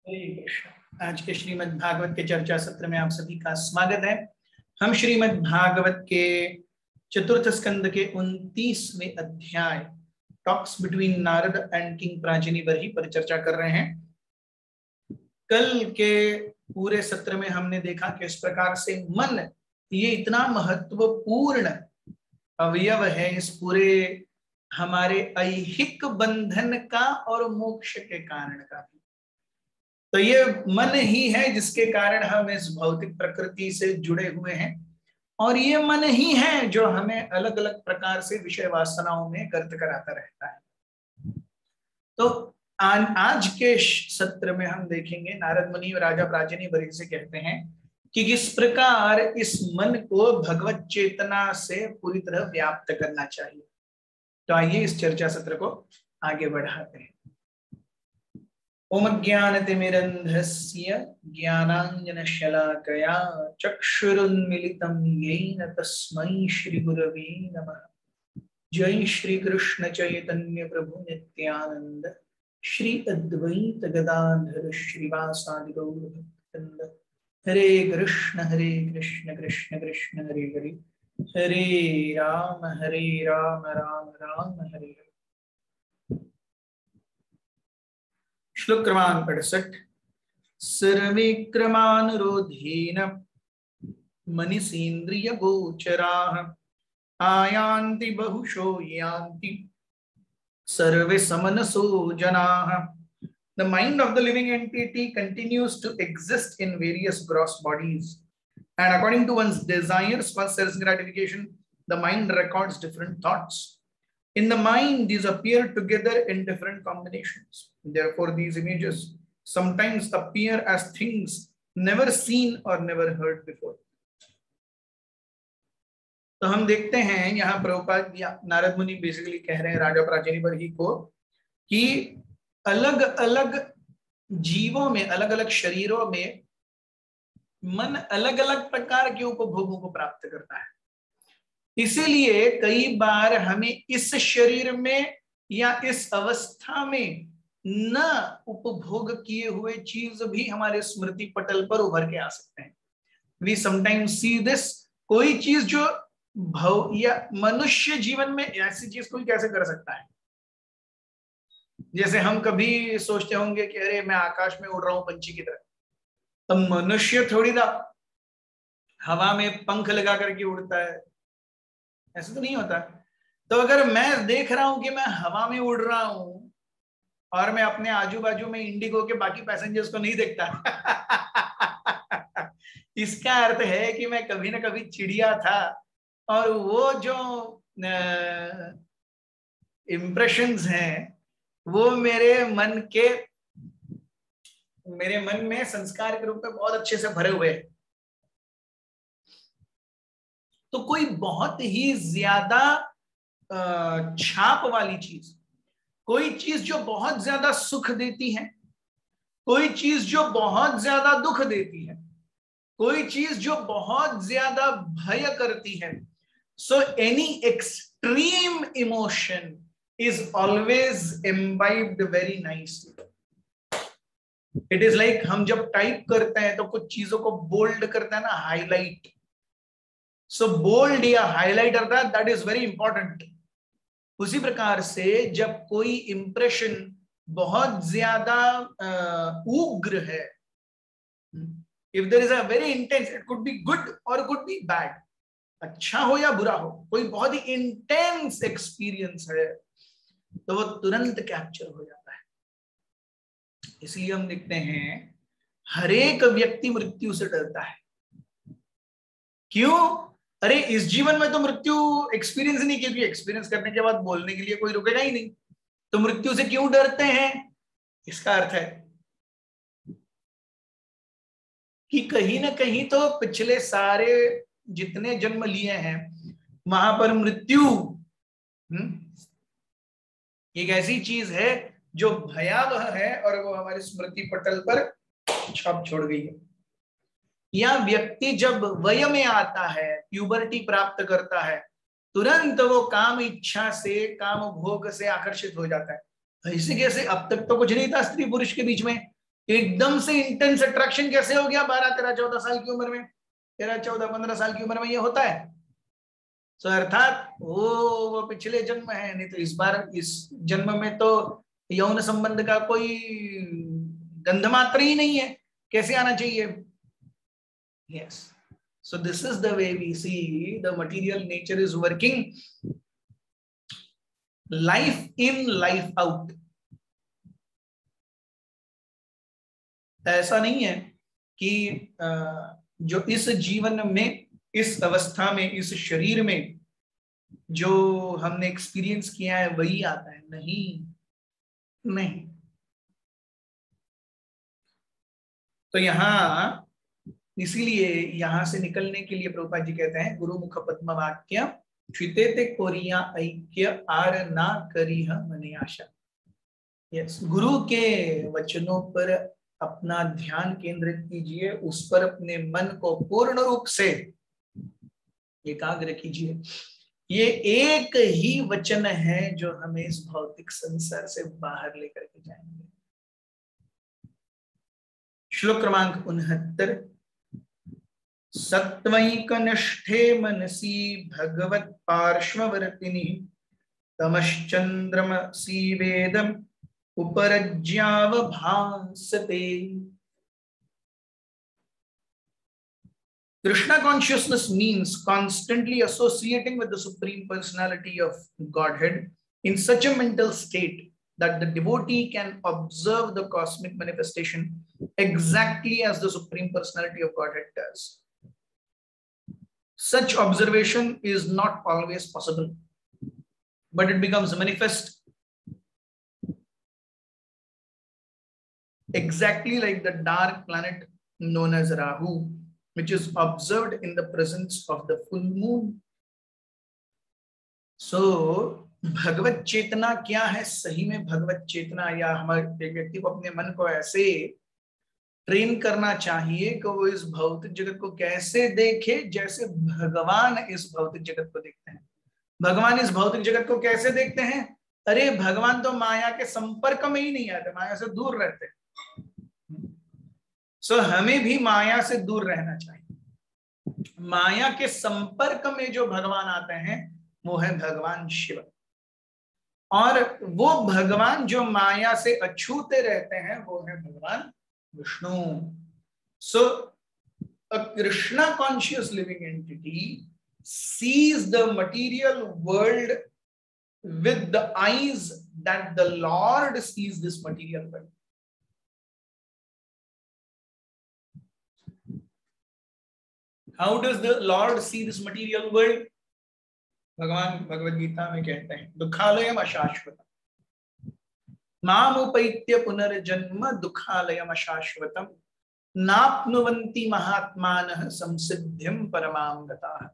हरे कृष्ण। आज के श्रीमद् भागवत के चर्चा सत्र में आप सभी का स्वागत है। हम श्रीमद् भागवत के चतुर्थ स्कंद के 29वें अध्याय talks between Narad and king Prachinabarhi पर चर्चा कर रहे हैं। कल के पूरे सत्र में हमने देखा कि इस प्रकार से मन ये इतना महत्वपूर्ण अवयव है इस पूरे हमारे ऐहिक बंधन का और मोक्ष के कारण का भी। तो ये मन ही है जिसके कारण हम इस भौतिक प्रकृति से जुड़े हुए हैं और ये मन ही है जो हमें अलग अलग प्रकार से विषय वासनाओं में गर्त कराता रहता है। तो आज के सत्र में हम देखेंगे नारद मुनि राजा प्राचीनी बरही से कहते हैं कि किस प्रकार इस मन को भगवत चेतना से पूरी तरह व्याप्त करना चाहिए। तो आइए इस चर्चा सत्र को आगे बढ़ाते हैं। ओम ज्ञानतिमिरन्धस्य ज्ञानाञ्जनशलाकया चक्षुरुन्मिलितं येन तस्मै श्रीगुरवे नमः। जय श्री कृष्ण चैतन्य प्रभु नित्यानंद श्री अद्वैत गदाधर श्रीवासादि गौर भक्तवृंद। हरे कृष्ण कृष्ण कृष्ण हरे हरे, हरे राम राम राम हरे हरे। श्लोक क्रमांक 68। सर्विक्रमानुरोधेन मनिसेन्द्रिय गोचराः आयान्ति बहुशो यान्ति सर्वे समनसो जनाः। The mind of the living entity continues to exist in various gross bodies, and according to one's desires, one's sense gratification, the mind records different thoughts. In the mind, these appear together in different combinations. Therefore, these images sometimes appear as things never seen or never heard before. तो हम देखते हैं यहाँ प्रभुपाद या नारद मुनि basically कह रहे हैं राजा प्राचीनी बरही को कि अलग अलग जीवों में, अलग अलग शरीरों में मन अलग अलग प्रकार के उपभोगों को प्राप्त करता है। इसीलिए कई बार हमें इस शरीर में या इस अवस्था में न उपभोग किए हुए चीज भी हमारे स्मृति पटल पर उभर के आ सकते हैं। We sometimes see this. कोई चीज जो भव या मनुष्य जीवन में ऐसी चीज कोई कैसे कर सकता है, जैसे हम कभी सोचते होंगे कि अरे मैं आकाश में उड़ रहा हूं पंछी की तरह। तो मनुष्य थोड़ी ना हवा में पंख लगा करके उड़ता है, ऐसा तो नहीं होता। तो अगर मैं देख रहा हूं कि मैं हवा में उड़ रहा हूं और मैं अपने आजू बाजू में इंडिगो के बाकी पैसेंजर्स को नहीं देखता इसका अर्थ है कि मैं कभी ना कभी चिड़िया था और वो जो इम्प्रेशंस हैं वो मेरे मन में संस्कार के रूप में बहुत अच्छे से भरे हुए हैं। तो कोई बहुत ही ज्यादा छाप वाली चीज, कोई चीज जो बहुत ज्यादा सुख देती है, कोई चीज जो बहुत ज्यादा दुख देती है, कोई चीज जो बहुत ज्यादा भय करती है, so any extreme emotion is always imbibed very nicely. It is like हम जब टाइप करते हैं तो कुछ चीजों को बोल्ड करते हैं ना, हाईलाइट। सो बोल्ड या हाईलाइट करता है, दैट इज वेरी इंपॉर्टेंट। उसी प्रकार से जब कोई इंप्रेशन बहुत ज्यादा उग्र है, if there is a very intense, it could be good और कुड बी बैड, अच्छा हो या बुरा हो, कोई बहुत ही इंटेंस एक्सपीरियंस है तो वो तुरंत कैप्चर हो जाता है। इसलिए हम देखते हैं हर एक व्यक्ति मृत्यु से डरता है। क्यों? अरे इस जीवन में तो मृत्यु एक्सपीरियंस नहीं, क्योंकि एक्सपीरियंस करने के बाद बोलने के लिए कोई रुकेगा ही नहीं। तो मृत्यु से क्यों डरते हैं? इसका अर्थ है कि कहीं ना कहीं तो पिछले सारे जितने जन्म लिए हैं वहां पर मृत्यु एक ऐसी चीज है जो भयावह है और वो हमारे स्मृति पटल पर छाप छोड़ गई है। या व्यक्ति जब वय में आता है, प्यूबर्टी प्राप्त करता है, तुरंत वो काम इच्छा से, काम भोग से आकर्षित हो जाता है। ऐसे कैसे? अब तक तो कुछ नहीं था स्त्री पुरुष के बीच में, एकदम से इंटेंस अट्रैक्शन कैसे हो गया 12, 13, 14 साल की उम्र में, 13, 14, 15 साल की उम्र में ये होता है। तो अर्थात वो पिछले जन्म है, नहीं तो इस बार इस जन्म में तो यौन संबंध का कोई गंध मात्र ही नहीं है, कैसे आना चाहिए। Yes, so this is the way we see the material nature is working, life in life out. ऐसा नहीं है कि जो इस जीवन में, इस अवस्था में, इस शरीर में जो हमने एक्सपीरियंस किया है वही आता है, नहीं नहीं। तो यहां इसीलिए यहां से निकलने के लिए प्रभुपाद जी कहते हैं गुरु मुख पद्म वाक्य छिते ते कोरिया ऐक्य आर ना करी मने आशा। यस, गुरु के वचनों पर अपना ध्यान केंद्रित कीजिए, उस पर अपने मन को पूर्ण रूप से एकाग्र कीजिए। ये एक ही वचन है जो हमें इस भौतिक संसार से बाहर लेकर के जाएंगे। श्लोक क्रमांक 69। सत्वैकनिष्ठे मनसि भगवत पार्श्ववर्तिनि तमश्चंद्रमसि वेदम उपरज्यावभासते। Krishna consciousness means constantly associating with the Supreme Personality of Godhead in such a mental state that the devotee can observe the cosmic manifestation exactly as the Supreme Personality of Godhead does. Such observation is not always possible, but it becomes manifest exactly like the dark planet known as Rahu, which is observed in the presence of the full moon. So भगवत चेतना क्या है? सही में भगवत चेतना, या हमारे व्यक्ति को अपने मन को ऐसे ट्रेन करना चाहिए कि वो इस भौतिक जगत को कैसे देखे जैसे भगवान इस भौतिक जगत को देखते हैं। भगवान इस भौतिक जगत को कैसे देखते हैं? अरे भगवान तो माया के संपर्क में ही नहीं आते, माया से दूर रहते हैं। सो हमें भी माया से दूर रहना चाहिए। माया के संपर्क में जो भगवान आते हैं वो है भगवान शिव, और वो भगवान जो माया से अछूते रहते हैं वो है भगवान Vishnu. So a Krishna conscious living entity sees the material world with the eyes that the Lord sees this material world. How does the Lord see this material world? भगवान भगवद गीता में कहते हैं दुखालयम अशाश्वतम मामुपैत्य पुनर्जन्म दुखालयम अशाश्वतम नाप्नुवन्ति महात्मानः संसिद्धिं परमां गताः।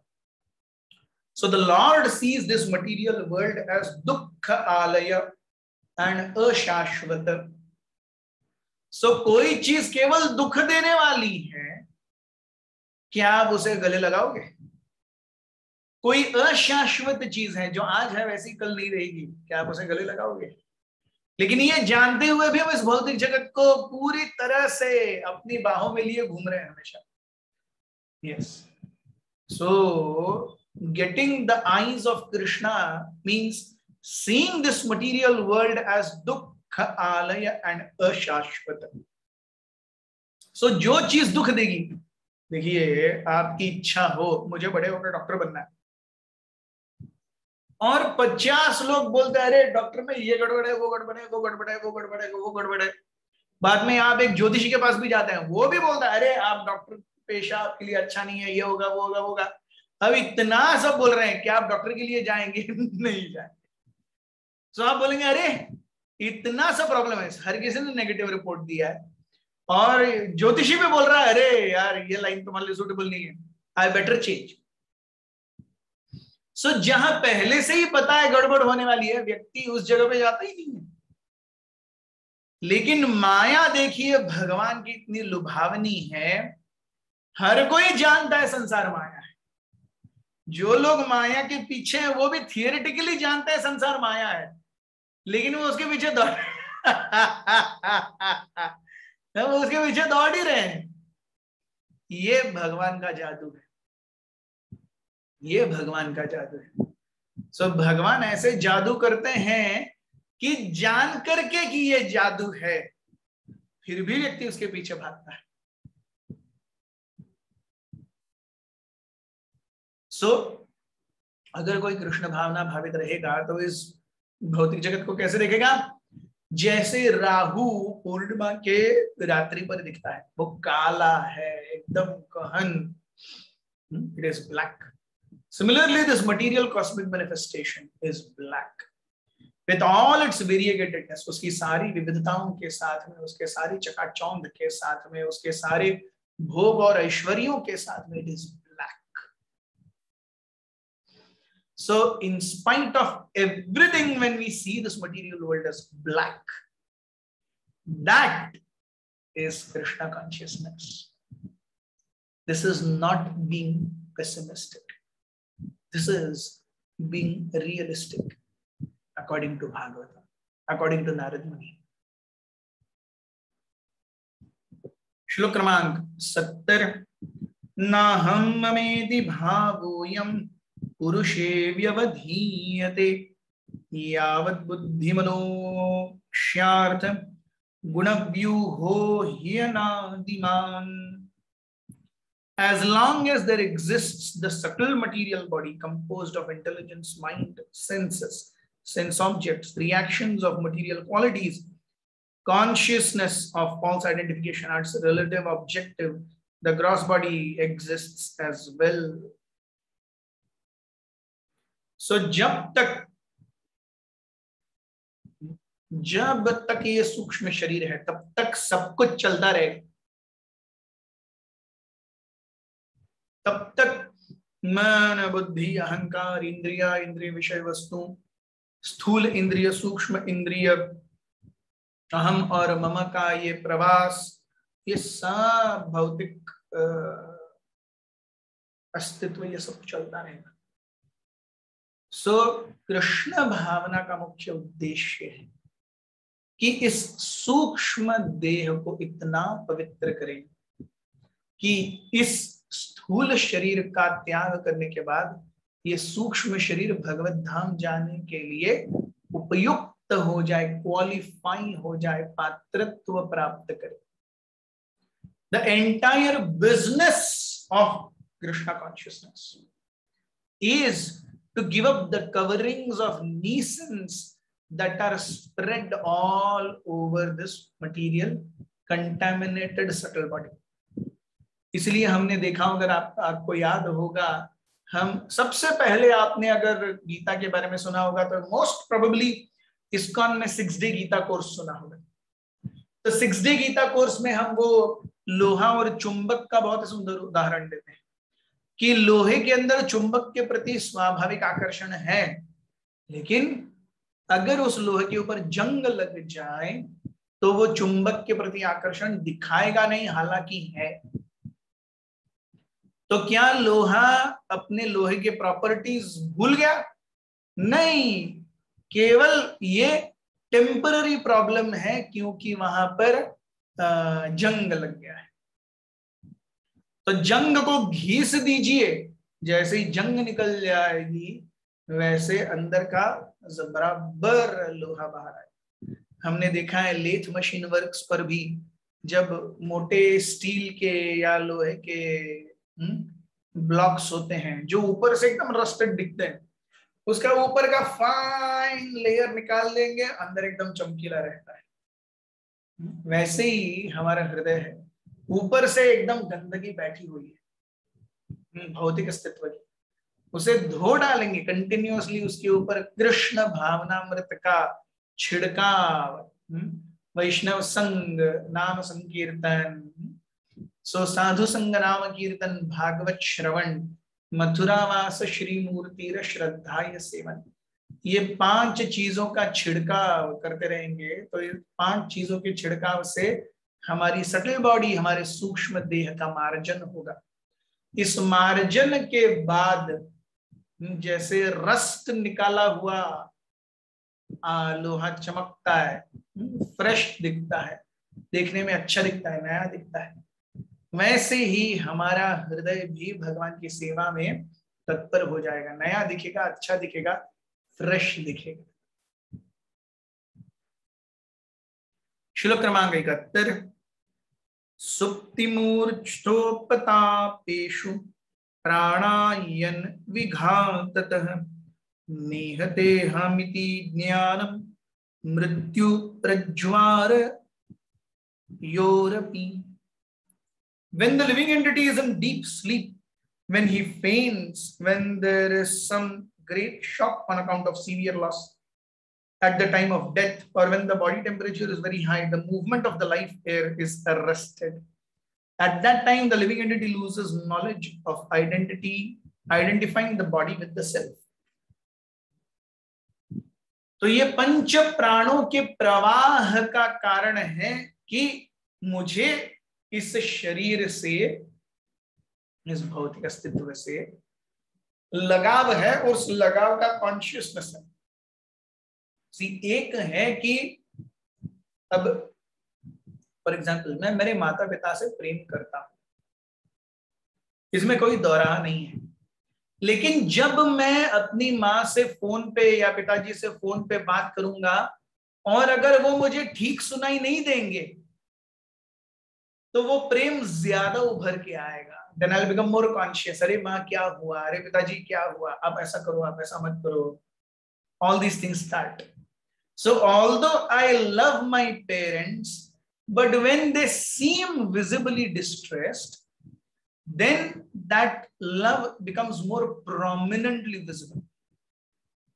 So the Lord sees this material world as dukkha alaya and ashashvata. So कोई चीज केवल दुख देने वाली है, क्या आप उसे गले लगाओगे? कोई अशाश्वत चीज है जो आज है वैसी कल नहीं रहेगी, क्या आप उसे गले लगाओगे? लेकिन ये जानते हुए भी हम इस भौतिक जगत को पूरी तरह से अपनी बाहों में लिए घूम रहे हैं हमेशा। Yes, so getting the eyes of Krishna means seeing this material world as dukkha alaya and ashashvata. So जो चीज दुख देगी, देखिए आपकी इच्छा हो मुझे बड़े होकर डॉक्टर बनना है, और 50 लोग बोलते हैं अरे डॉक्टर में ये गड़बड़ है, वो गड़बड़ है, वो गड़बड़ है, वो गड़बड़ है, वो गड़बड़ है। बाद में आप एक ज्योतिषी के पास भी जाते हैं, वो भी बोलता है अरे आप डॉक्टर पेशा आपके लिए अच्छा नहीं है, ये होगा वो होगा वो होगा। अब इतना सब बोल रहे हैं, क्या आप डॉक्टर के लिए जाएंगे? नहीं जाएंगे। तो आप बोलेंगे अरे इतना सा प्रॉब्लम है, हर किसी ने नेगेटिव रिपोर्ट दिया है, और ज्योतिषी भी बोल रहा है अरे यार ये लाइन तुम्हारे लिए सूटेबल नहीं है, आई बेटर चेंज। सो जहां पहले से ही पता है गड़बड़ होने वाली है, व्यक्ति उस जगह पे जाता ही नहीं है। लेकिन माया देखिए भगवान की इतनी लुभावनी है, हर कोई जानता है संसार माया है। जो लोग माया के पीछे हैं वो भी थियोरेटिकली जानते हैं संसार माया है, लेकिन वो उसके पीछे दौड़ हम उसके पीछे दौड़ ही रहे हैं। ये भगवान का जादू है, ये भगवान का जादू है। सो भगवान ऐसे जादू करते हैं कि जान करके कि ये जादू है, फिर भी व्यक्ति उसके पीछे भागता है। सो अगर कोई कृष्ण भावना भावित रहेगा तो इस भौतिक जगत को कैसे देखेगा? जैसे राहु पूर्णिमा के रात्रि पर दिखता है, वो काला है, एकदम गहन, it is black. Similarly, this material cosmic manifestation is black with all its variegatedness, उसकी सारी विविधताओं के साथ में, उसके सारी चकाचौंध के साथ में, उसके सारे भोग और ऐश्वर्यों के साथ में, it is black. So in spite of everything, when we see this material world as black, that is Krishna consciousness. This is not being pessimistic. This is being realistic, according to Bhagavata, according to Narad Muni. श्लोक क्रमांक 70। नाहं ममेति भावोऽयं पुरुषे व्यवधीयते यावत् बुद्धिमनोक्ष्यार्थ गुणव्यूहो ह्यनादिमान्। As long as there exists the subtle material body composed of intelligence, mind, senses, sense objects, reactions of material qualities, consciousness of false identification, arts, relative, objective, the gross body exists as well. So जब तक ये सूक्ष्म शरीर है तब तक सब कुछ चलता रहेगा, तब तक मन, बुद्धि, अहंकार, इंद्रिया, इंद्रिय विषय वस्तु, स्थूल इंद्रिय, सूक्ष्म इंद्रिय, अहम और मम का ये प्रवास, ये सब भौतिक अस्तित्व, ये सब चलता रहेगा। सो कृष्ण भावना का मुख्य उद्देश्य है कि इस सूक्ष्म देह को इतना पवित्र करें कि इस स्थूल शरीर का त्याग करने के बाद ये सूक्ष्म शरीर भगवत धाम जाने के लिए उपयुक्त हो जाए, क्वालिफाई हो जाए, पात्रत्व प्राप्त करे। The entire business of Krishna consciousness is to give up the coverings of nescience that are spread all over this material contaminated subtle body. इसलिए हमने देखा, अगर आपको याद होगा, हम सबसे पहले, आपने अगर गीता के बारे में सुना होगा तो मोस्ट प्रोबेबली इस्कॉन में 6 डे गीता कोर्स सुना होगा। तो 6 डे गीता कोर्स में हम वो लोहा और चुंबक का बहुत सुंदर उदाहरण देते हैं कि लोहे के अंदर चुंबक के प्रति स्वाभाविक आकर्षण है, लेकिन अगर उस लोहे के ऊपर जंग लग जाए तो वो चुंबक के प्रति आकर्षण दिखाएगा नहीं, हालांकि है। तो क्या लोहा अपने लोहे के प्रॉपर्टीज भूल गया? नहीं, केवल ये टेम्पररी प्रॉब्लम है क्योंकि वहां पर जंग लग गया है। तो जंग को घीस दीजिए, जैसे ही जंग निकल जाएगी वैसे अंदर का बराबर लोहा बाहर आए। हमने देखा है लेथ मशीन वर्क्स पर भी, जब मोटे स्टील के या लोहे के ब्लॉक्स होते हैं जो ऊपर से एकदम रस्टेड दिखते हैं, उसका ऊपर का फाइन लेयर निकाल देंगे, अंदर एकदम चमकीला रहता है। वैसे ही हमारा हृदय है, ऊपर से एकदम गंदगी बैठी हुई है भौतिक अस्तित्व की, उसे धो डालेंगे कंटिन्यूअसली, उसके ऊपर कृष्ण भावनामृत का छिड़काव, वैष्णव संग, नाम संकीर्तन, सो साधु संग, नाम कीर्तन, भागवत श्रवण, मथुरावास श्री मूर्ति श्रद्धाय सेवन, ये 5 चीजों का छिड़काव करते रहेंगे। तो ये 5 चीजों के छिड़काव से हमारी सटल बॉडी, हमारे सूक्ष्म देह का मार्जन होगा। इस मार्जन के बाद जैसे रस्ट निकाला हुआ लोहा चमकता है, फ्रेश दिखता है, देखने में अच्छा दिखता है, नया दिखता है, वैसे ही हमारा हृदय भी भगवान की सेवा में तत्पर हो जाएगा, नया दिखेगा, अच्छा दिखेगा, फ्रेश दिखेगा। श्लोक क्रमांक 71। सुप्तिमूर्च्छोपतापेषु प्राणायन विघाततः निहते हमिति ज्ञानम मृत्यु प्रज्वार योरपि। When the living entity is in deep sleep, when he faints, when there is some great shock on account of severe loss at the time of death, or when the body temperature is very high, the movement of the life air is arrested. At that time, the living entity loses knowledge of identity, identifying the body with the self. तो ये पंच प्राणों के प्रवाह का कारण है कि मुझे इस शरीर से, इस भौतिक अस्तित्व से लगाव है, और उस लगाव का कॉन्शियसनेस है। एक है कि अब फॉर एग्जाम्पल मैं मेरे माता पिता से प्रेम करता हूं, इसमें कोई दोराहा नहीं है, लेकिन जब मैं अपनी माँ से फोन पे या पिताजी से फोन पे बात करूंगा और अगर वो मुझे ठीक सुनाई नहीं देंगे तो वो प्रेम ज्यादा उभर के आएगा। Then I'll become more conscious. अरे माँ क्या हुआ, अरे पिताजी क्या हुआ, आप ऐसा करो, आप ऐसा मत करो। All these things start. So although I love my parents, but when they seem visibly distressed, then that love becomes more prominently visible.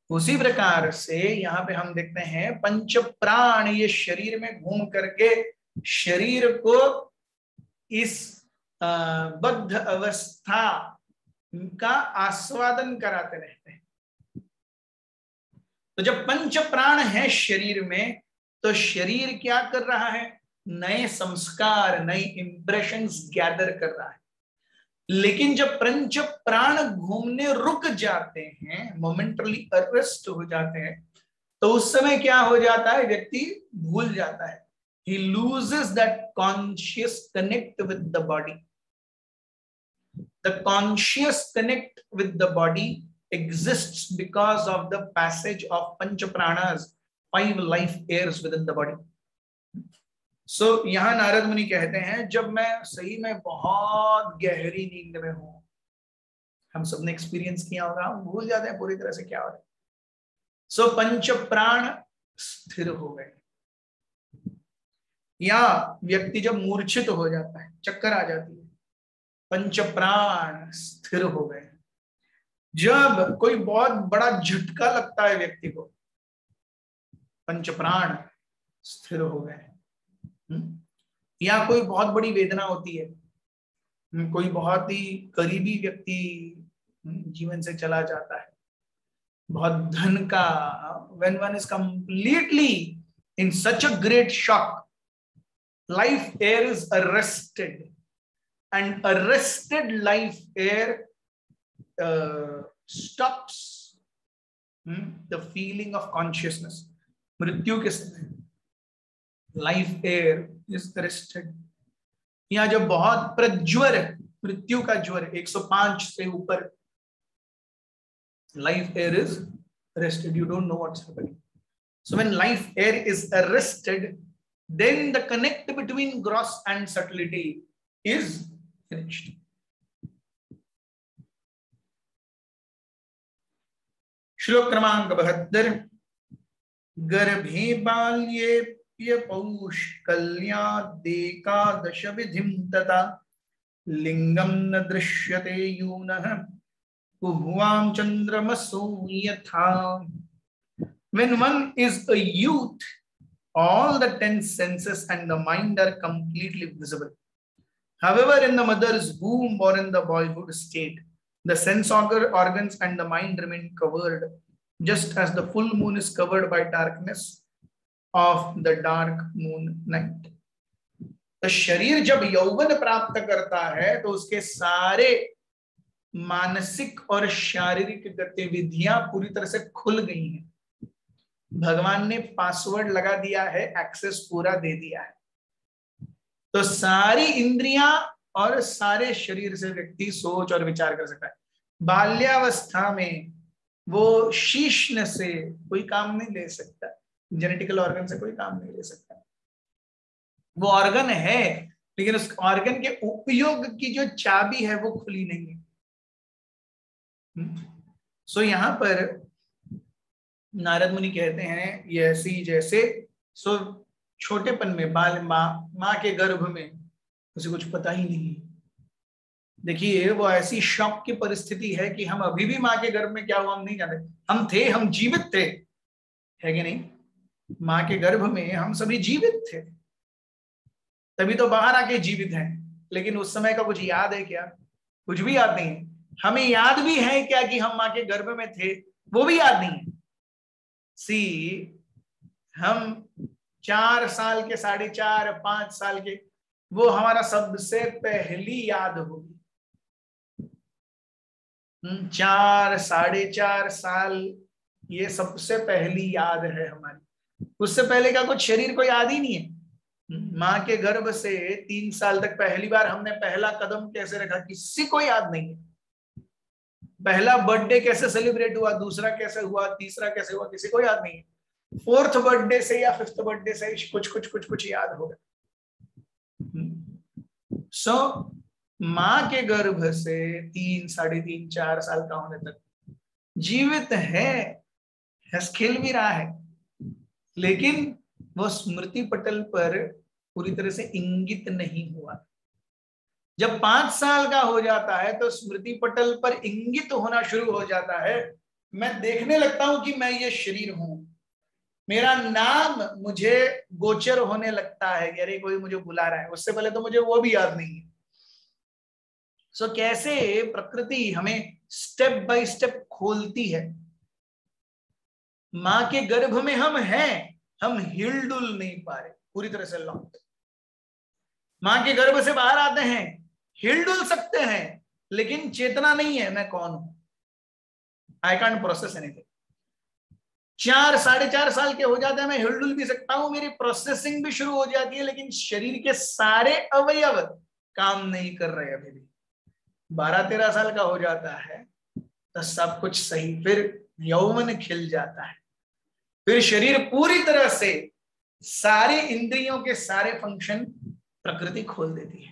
उसी प्रकार से यहाँ पे हम देखते हैं पंच प्राण ये शरीर में घूम करके शरीर को इस बद्ध अवस्था का आस्वादन कराते रहते हैं। तो जब पंच प्राण है शरीर में तो शरीर क्या कर रहा है, नए संस्कार, नई इंप्रेशंस गैदर कर रहा है। लेकिन जब पंच प्राण घूमने रुक जाते हैं, मोमेंटली अरेस्ट हो जाते हैं, तो उस समय क्या हो जाता है, व्यक्ति भूल जाता है। He loses that conscious connect with the body. The conscious connect with the body exists because of the passage of pancha pranas, 5 life airs within the body. So यहाँ नारद मुनि कहते हैं जब मैं सही में बहुत गहरी नींद में हूं, हम सबने एक्सपीरियंस किया होगा, हम भूल जाते हैं पूरी तरह से क्या हो रहा है। सो पंच प्राण स्थिर हो गए, या व्यक्ति जब मूर्छित हो जाता है, चक्कर आ जाती है, पंच प्राण स्थिर हो गए। जब कोई बहुत बड़ा झटका लगता है व्यक्ति को, पंच प्राण स्थिर हो गए। या कोई बहुत बड़ी वेदना होती है, कोई बहुत ही करीबी व्यक्ति जीवन से चला जाता है, बहुत धन का, when one is completely in such a great shock, life air is arrested, and arrested life air stops the feeling of consciousness. मृत्यु के समय लाइफ एयर इज अरेस्टेड। या जब बहुत प्रज्वर, मृत्यु का ज्वर 105 से ऊपर, life air is arrested, you don't know what's happening. So when life air is arrested, then the connect between gross and subtlety is finished. श्लोक क्रमांक 72। गर्भे बाल्ये पौष्कल्यादेकादश विधिं तथा लिंगम न दृश्यते यूनः कुह्वां चंद्रमसो यथा। When one is a youth, all the 10 senses and the mind are completely visible. However, in the mother's womb or in the boyhood state, the sense organs and the mind remain covered, just as the full moon is covered by darkness of the dark moon night. तो शरीर जब यौवन प्राप्त करता है तो उसके सारे मानसिक और शारीरिक गतिविधियां पूरी तरह से खुल गई हैं। भगवान ने पासवर्ड लगा दिया है, एक्सेस पूरा दे दिया है। तो सारी इंद्रियां और सारे शरीर से व्यक्ति सोच और विचार कर सकता है। बाल्यावस्था में वो शीश्न से कोई काम नहीं ले सकता, जेनेटिकल ऑर्गन से कोई काम नहीं ले सकता। वो ऑर्गन है लेकिन उस ऑर्गन के उपयोग की जो चाबी है वो खुली नहीं है। सो यहां पर नारद मुनि कहते हैं ये ऐसी जैसे सो छोटेपन में बाल माँ के गर्भ में उसे कुछ पता ही नहीं। देखिए वो ऐसी शॉक की परिस्थिति है कि हम अभी भी माँ के गर्भ में क्या हुआ हम नहीं जानते। हम थे, हम जीवित थे, है कि नहीं? माँ के गर्भ में हम सभी जीवित थे, तभी तो बाहर आके जीवित हैं। लेकिन उस समय का कुछ याद है क्या? कुछ भी याद नहीं है। हमें याद भी है क्या कि हम माँ के गर्भ में थे? वो भी याद नहीं है। हम 4 साल के, 4.5 5 साल के, वो हमारा सबसे पहली याद होगी। 4 4.5 साल ये सबसे पहली याद है हमारी। उससे पहले का कुछ शरीर को याद ही नहीं है। माँ के गर्भ से 3 साल तक पहली बार हमने पहला कदम कैसे रखा किसी को याद नहीं है। पहला बर्थडे कैसे सेलिब्रेट हुआ, दूसरा कैसे हुआ, तीसरा कैसे हुआ, किसी को याद नहीं है। 4th बर्थडे से या 5th बर्थडे से कुछ याद होगा। सो माँ के गर्भ से 3 3.5 4 साल का होने तक जीवित है, खेल भी रहा है, लेकिन वो स्मृति पटल पर पूरी तरह से इंगित नहीं हुआ। जब 5 साल का हो जाता है तो स्मृति पटल पर इंगित होना शुरू हो जाता है। मैं देखने लगता हूं कि मैं ये शरीर हूं, मेरा नाम मुझे गोचर होने लगता है, अरे कोई मुझे बुला रहा है। उससे पहले तो मुझे वो भी याद नहीं है। सो कैसे प्रकृति हमें स्टेप बाय स्टेप खोलती है। माँ के गर्भ में हम हैं, हम हिलडुल नहीं पा रहे, पूरी तरह से लॉक्ड। माँ के गर्भ से बाहर आते हैं, हिलडुल सकते हैं, लेकिन चेतना नहीं है मैं कौन हूं। I can't process anything. 4 4.5 साल के हो जाते हैं, मैं हिलडुल भी सकता हूं, मेरी प्रोसेसिंग भी शुरू हो जाती है, लेकिन शरीर के सारे अवयव काम नहीं कर रहे अभी भी। 12-13 साल का हो जाता है तो सब कुछ सही, फिर यौवन खिल जाता है, फिर शरीर पूरी तरह से सारी इंद्रियों के सारे फंक्शन प्रकृति खोल देती है।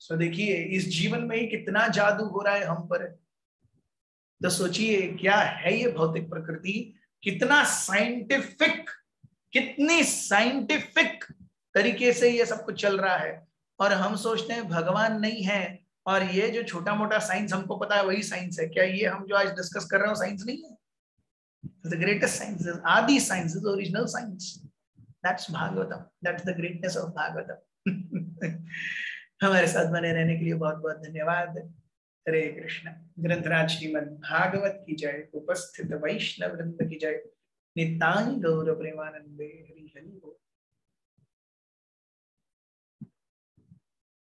सो देखिए इस जीवन में ही कितना जादू हो रहा है हम पर। तो सोचिए क्या है ये भौतिक प्रकृति, कितना साइंटिफिक, कितनी साइंटिफिक तरीके से ये सब कुछ चल रहा है। और हम सोचते हैं भगवान नहीं है, और ये जो छोटा मोटा साइंस हमको पता है वही साइंस है। क्या ये हम जो आज डिस्कस कर रहे हो साइंस नहीं है? The greatest science is Adi science, is the original science. That's Bhagavatam. That's the greatness of Bhagavatam. हमारे साथ बने रहने के लिए बहुत बहुत धन्यवाद। हरे कृष्ण। ग्रंथराज श्रीमद् भागवत की जय, उपस्थित वैष्णव वृंद की जय, निताई गौर प्रेमानंदे हरि हरि बोल।